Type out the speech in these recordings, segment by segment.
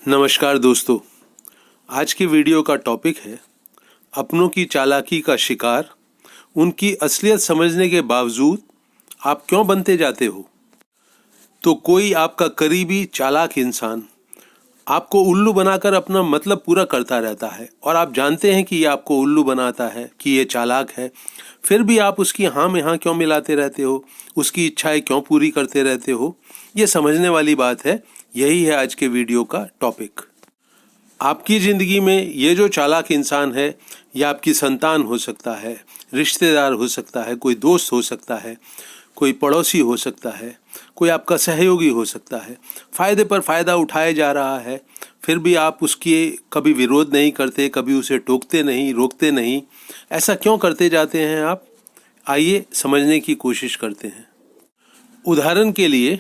नमस्कार दोस्तों, आज की वीडियो का टॉपिक है अपनों की चालाकी का शिकार। उनकी असलियत समझने के बावजूद आप क्यों बनते जाते हो। तो कोई आपका करीबी चालाक इंसान आपको उल्लू बनाकर अपना मतलब पूरा करता रहता है और आप जानते हैं कि ये आपको उल्लू बनाता है, कि ये चालाक है, फिर भी आप उसकी हाँ में हाँ क्यों मिलाते रहते हो, उसकी इच्छाएं क्यों पूरी करते रहते हो। ये समझने वाली बात है। यही है आज के वीडियो का टॉपिक। आपकी ज़िंदगी में ये जो चालाक इंसान है, ये आपकी संतान हो सकता है, रिश्तेदार हो सकता है, कोई दोस्त हो सकता है, कोई पड़ोसी हो सकता है, कोई आपका सहयोगी हो सकता है। फ़ायदे पर फ़ायदा उठाया जा रहा है, फिर भी आप उसकी कभी विरोध नहीं करते, कभी उसे टोकते नहीं, रोकते नहीं। ऐसा क्यों करते जाते हैं आप? आइए समझने की कोशिश करते हैं। उदाहरण के लिए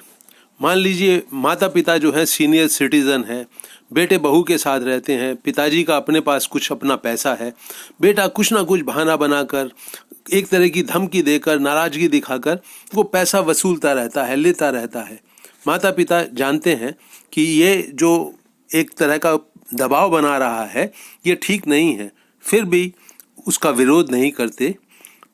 मान लीजिए माता पिता जो है सीनियर सिटीज़न है, बेटे बहू के साथ रहते हैं, पिताजी का अपने पास कुछ अपना पैसा है, बेटा कुछ ना कुछ बहाना बनाकर, एक तरह की धमकी देकर, नाराज़गी दिखाकर वो पैसा वसूलता रहता है, लेता रहता है। माता पिता जानते हैं कि ये जो एक तरह का दबाव बना रहा है ये ठीक नहीं है, फिर भी उसका विरोध नहीं करते।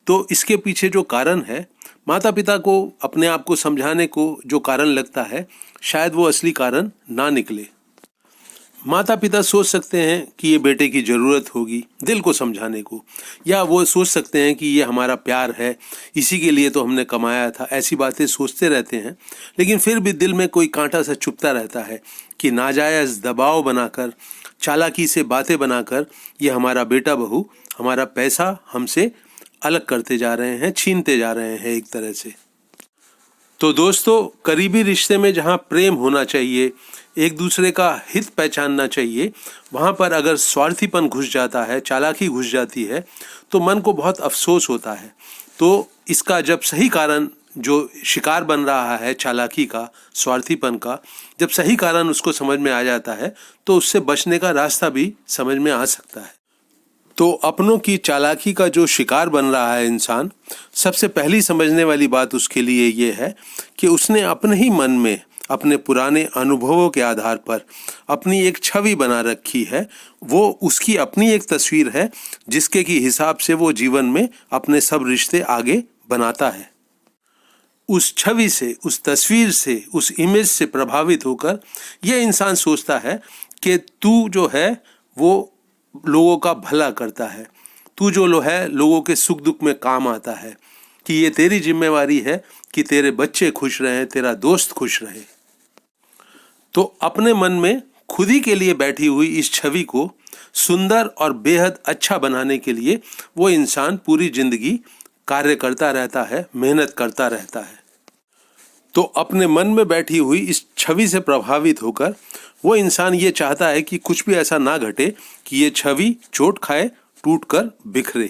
तो इसके पीछे जो कारण है, माता पिता को अपने आप को समझाने को जो कारण लगता है, शायद वो असली कारण ना निकले। माता पिता सोच सकते हैं कि ये बेटे की ज़रूरत होगी दिल को समझाने को, या वो सोच सकते हैं कि ये हमारा प्यार है, इसी के लिए तो हमने कमाया था। ऐसी बातें सोचते रहते हैं, लेकिन फिर भी दिल में कोई कांटा सा चुभता रहता है कि नाजायज़ दबाव बनाकर, चालाकी से बातें बनाकर ये हमारा बेटा बहू, हमारा पैसा हमसे अलग करते जा रहे हैं, छीनते जा रहे हैं एक तरह से। तो दोस्तों, करीबी रिश्ते में जहाँ प्रेम होना चाहिए, एक दूसरे का हित पहचानना चाहिए, वहाँ पर अगर स्वार्थीपन घुस जाता है, चालाकी घुस जाती है, तो मन को बहुत अफसोस होता है। तो इसका जब सही कारण, जो शिकार बन रहा है चालाकी का, स्वार्थीपन का, जब सही कारण उसको समझ में आ जाता है, तो उससे बचने का रास्ता भी समझ में आ सकता है। तो अपनों की चालाकी का जो शिकार बन रहा है इंसान, सबसे पहली समझने वाली बात उसके लिए ये है कि उसने अपने ही मन में, अपने पुराने अनुभवों के आधार पर अपनी एक छवि बना रखी है। वो उसकी अपनी एक तस्वीर है जिसके की हिसाब से वो जीवन में अपने सब रिश्ते आगे बनाता है। उस छवि से, उस तस्वीर से, उस इमेज से प्रभावित होकर ये इंसान सोचता है कि तू जो है वो लोगों का भला करता है, तू जो है लोगों के सुख दुख में काम आता है, कि ये तेरी जिम्मेवारी है कि तेरे बच्चे खुश रहें, तेरा दोस्त खुश रहे। तो अपने मन में खुद ही के लिए बैठी हुई इस छवि को सुंदर और बेहद अच्छा बनाने के लिए वो इंसान पूरी जिंदगी कार्य करता रहता है, मेहनत करता रहता है। तो अपने मन में बैठी हुई इस छवि से प्रभावित होकर वो इंसान ये चाहता है कि कुछ भी ऐसा ना घटे कि ये छवि चोट खाए, टूटकर बिखरे।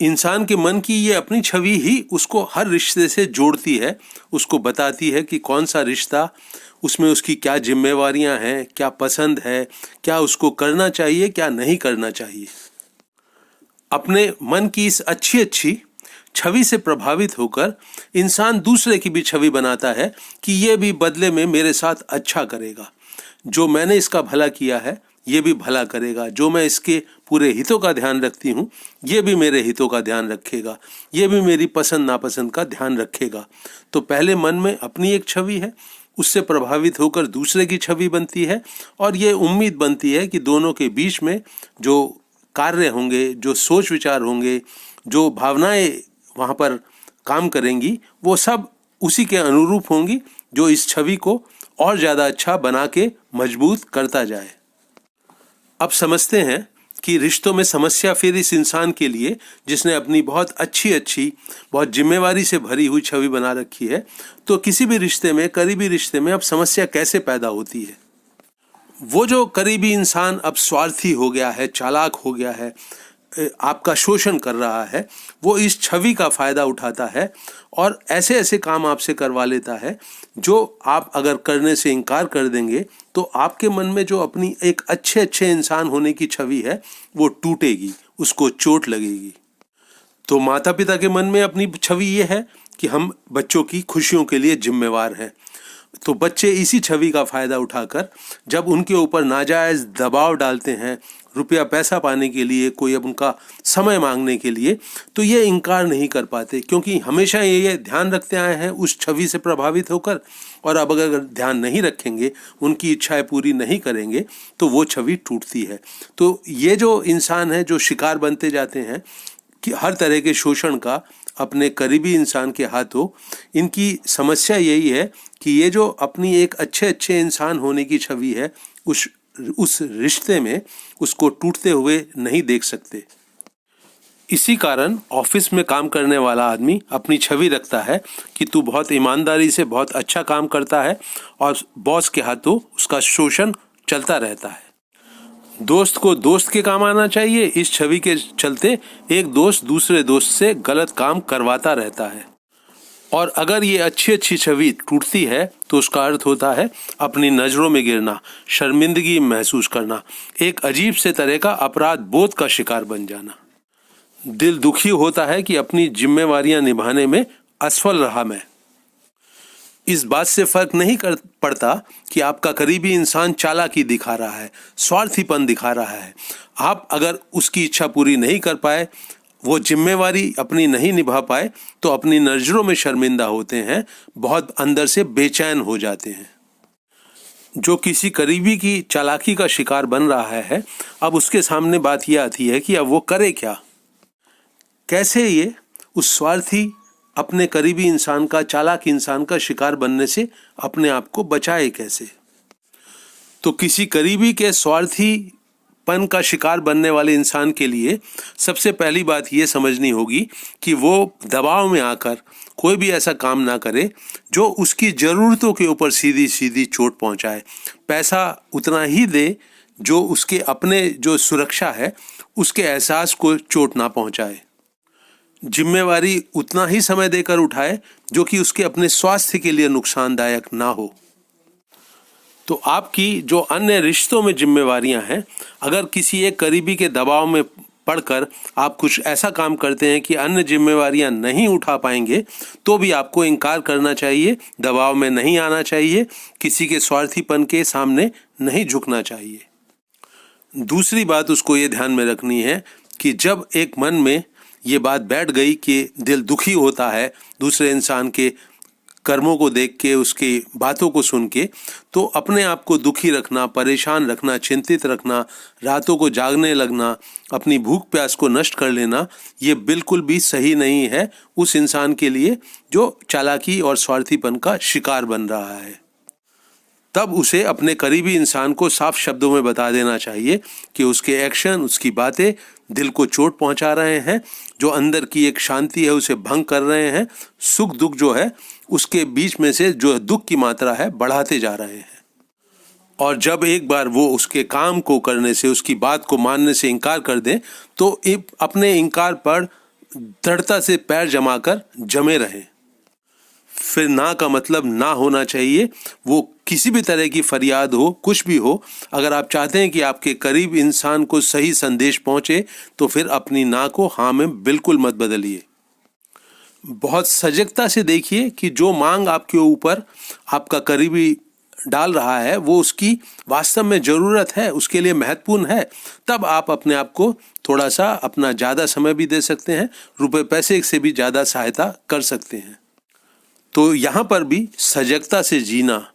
इंसान के मन की ये अपनी छवि ही उसको हर रिश्ते से जोड़ती है, उसको बताती है कि कौन सा रिश्ता, उसमें उसकी क्या जिम्मेवारियां हैं, क्या पसंद है, क्या उसको करना चाहिए, क्या नहीं करना चाहिए। अपने मन की इस अच्छी अच्छी छवि से प्रभावित होकर इंसान दूसरे की भी छवि बनाता है कि ये भी बदले में मेरे साथ अच्छा करेगा, जो मैंने इसका भला किया है ये भी भला करेगा, जो मैं इसके पूरे हितों का ध्यान रखती हूँ ये भी मेरे हितों का ध्यान रखेगा, ये भी मेरी पसंद नापसंद का ध्यान रखेगा। तो पहले मन में अपनी एक छवि है, उससे प्रभावित होकर दूसरे की छवि बनती है, और ये उम्मीद बनती है कि दोनों के बीच में जो कार्य होंगे, जो सोच विचार होंगे, जो भावनाएं वहाँ पर काम करेंगी, वो सब उसी के अनुरूप होंगी, जो इस छवि को और ज़्यादा अच्छा बना के मजबूत करता जाए। अब समझते हैं कि रिश्तों में समस्या फिर इस इंसान के लिए, जिसने अपनी बहुत अच्छी, बहुत जिम्मेवारी से भरी हुई छवि बना रखी है, तो किसी भी रिश्ते में, करीबी रिश्ते में अब समस्या कैसे पैदा होती है। वो जो करीबी इंसान अब स्वार्थी हो गया है, चालाक हो गया है, आपका शोषण कर रहा है, वो इस छवि का फ़ायदा उठाता है और ऐसे ऐसे काम आपसे करवा लेता है जो आप अगर करने से इनकार कर देंगे तो आपके मन में जो अपनी एक अच्छे इंसान होने की छवि है वो टूटेगी, उसको चोट लगेगी। तो माता पिता के मन में अपनी छवि ये है कि हम बच्चों की खुशियों के लिए जिम्मेवार हैं। तो बच्चे इसी छवि का फायदा उठाकर जब उनके ऊपर नाजायज दबाव डालते हैं रुपया पैसा पाने के लिए, कोई अब उनका समय मांगने के लिए, तो ये इनकार नहीं कर पाते, क्योंकि हमेशा ये ध्यान रखते आए हैं उस छवि से प्रभावित होकर। और अब अगर ध्यान नहीं रखेंगे, उनकी इच्छाएं पूरी नहीं करेंगे, तो वो छवि टूटती है। तो ये जो इंसान है जो शिकार बनते जाते हैं कि हर तरह के शोषण का अपने करीबी इंसान के हाथों, इनकी समस्या यही है कि ये जो अपनी एक अच्छे इंसान होने की छवि है उस रिश्ते में उसको टूटते हुए नहीं देख सकते। इसी कारण ऑफिस में काम करने वाला आदमी अपनी छवि रखता है कि तू बहुत ईमानदारी से बहुत अच्छा काम करता है, और बॉस के हाथों उसका शोषण चलता रहता है। दोस्त को दोस्त के काम आना चाहिए, इस छवि के चलते एक दोस्त दूसरे दोस्त से गलत काम करवाता रहता है। और अगर ये अच्छी छवि टूटती है तो उसका अर्थ होता है अपनी नज़रों में गिरना, शर्मिंदगी महसूस करना, एक अजीब से तरह का अपराध बोध का शिकार बन जाना। दिल दुखी होता है कि अपनी जिम्मेवारियां निभाने में असफल रहा मैं। इस बात से फर्क नहीं पड़ता कि आपका करीबी इंसान चालाकी दिखा रहा है, स्वार्थीपन दिखा रहा है। आप अगर उसकी इच्छा पूरी नहीं कर पाए, वो जिम्मेवारी अपनी नहीं निभा पाए, तो अपनी नज़रों में शर्मिंदा होते हैं, बहुत अंदर से बेचैन हो जाते हैं। जो किसी करीबी की चालाकी का शिकार बन रहा है, अब उसके सामने बात यह आती है कि अब वो करे क्या, कैसे ये उस स्वार्थी अपने करीबी इंसान का, चालाक इंसान का शिकार बनने से अपने आप को बचाए कैसे। तो किसी करीबी के स्वार्थीपन का शिकार बनने वाले इंसान के लिए सबसे पहली बात ये समझनी होगी कि वो दबाव में आकर कोई भी ऐसा काम ना करे जो उसकी ज़रूरतों के ऊपर सीधी सीधी चोट पहुंचाए। पैसा उतना ही दे जो उसके अपने जो सुरक्षा है उसके एहसास को चोट ना पहुंचाए। जिम्मेवारी उतना ही समय देकर उठाए जो कि उसके अपने स्वास्थ्य के लिए नुकसानदायक ना हो। तो आपकी जो अन्य रिश्तों में जिम्मेवारियां हैं, अगर किसी एक करीबी के दबाव में पड़कर आप कुछ ऐसा काम करते हैं कि अन्य जिम्मेवारियां नहीं उठा पाएंगे, तो भी आपको इनकार करना चाहिए, दबाव में नहीं आना चाहिए, किसी के स्वार्थीपन के सामने नहीं झुकना चाहिए। दूसरी बात उसको ये ध्यान में रखनी है कि जब एक मन में ये बात बैठ गई कि दिल दुखी होता है दूसरे इंसान के कर्मों को देख के, उसकी बातों को सुन के, तो अपने आप को दुखी रखना, परेशान रखना, चिंतित रखना, रातों को जागने लगना, अपनी भूख प्यास को नष्ट कर लेना, ये बिल्कुल भी सही नहीं है उस इंसान के लिए जो चालाकी और स्वार्थीपन का शिकार बन रहा है। तब उसे अपने करीबी इंसान को साफ शब्दों में बता देना चाहिए कि उसके एक्शन, उसकी बातें दिल को चोट पहुंचा रहे हैं, जो अंदर की एक शांति है उसे भंग कर रहे हैं, सुख दुख जो है उसके बीच में से जो दुख की मात्रा है बढ़ाते जा रहे हैं। और जब एक बार वो उसके काम को करने से, उसकी बात को मानने से इनकार कर दें, तो अपने इनकार पर दृढ़ता से पैर जमाकर जमे रहें। फिर ना का मतलब ना होना चाहिए, वो किसी भी तरह की फरियाद हो, कुछ भी हो, अगर आप चाहते हैं कि आपके करीब इंसान को सही संदेश पहुंचे, तो फिर अपनी ना को हाँ में बिल्कुल मत बदलिए। बहुत सजगता से देखिए कि जो मांग आपके ऊपर आपका करीबी डाल रहा है वो उसकी वास्तव में ज़रूरत है, उसके लिए महत्वपूर्ण है। तब आप अपने आप को थोड़ा सा अपना ज़्यादा समय भी दे सकते हैं, रुपए पैसे से भी ज़्यादा सहायता कर सकते हैं। तो यहाँ पर भी सजगता से जीना,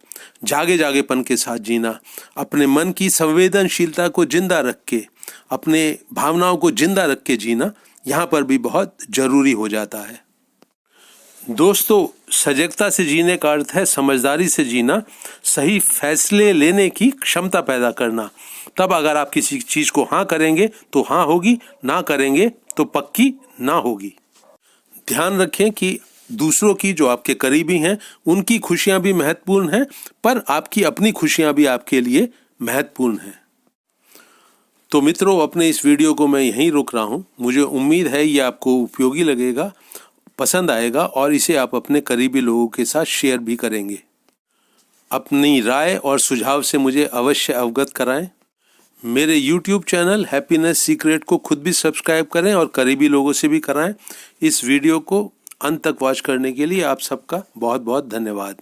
जागे जागेपन के साथ जीना, अपने मन की संवेदनशीलता को जिंदा रख के, अपने भावनाओं को जिंदा रख के जीना यहाँ पर भी बहुत जरूरी हो जाता है। दोस्तों, सजगता से जीने का अर्थ है समझदारी से जीना, सही फैसले लेने की क्षमता पैदा करना। तब अगर आप किसी चीज़ को हाँ करेंगे तो हाँ होगी, ना करेंगे तो पक्की ना होगी। ध्यान रखें कि दूसरों की, जो आपके करीबी हैं, उनकी खुशियां भी महत्वपूर्ण हैं, पर आपकी अपनी खुशियां भी आपके लिए महत्वपूर्ण हैं। तो मित्रों, अपने इस वीडियो को मैं यहीं रोक रहा हूं। मुझे उम्मीद है ये आपको उपयोगी लगेगा, पसंद आएगा, और इसे आप अपने करीबी लोगों के साथ शेयर भी करेंगे। अपनी राय और सुझाव से मुझे अवश्य अवगत कराएं। मेरे YouTube चैनल हैप्पीनेस सीक्रेट को खुद भी सब्सक्राइब करें और करीबी लोगों से भी कराएं। इस वीडियो को अंत तक वॉच करने के लिए आप सबका बहुत बहुत धन्यवाद।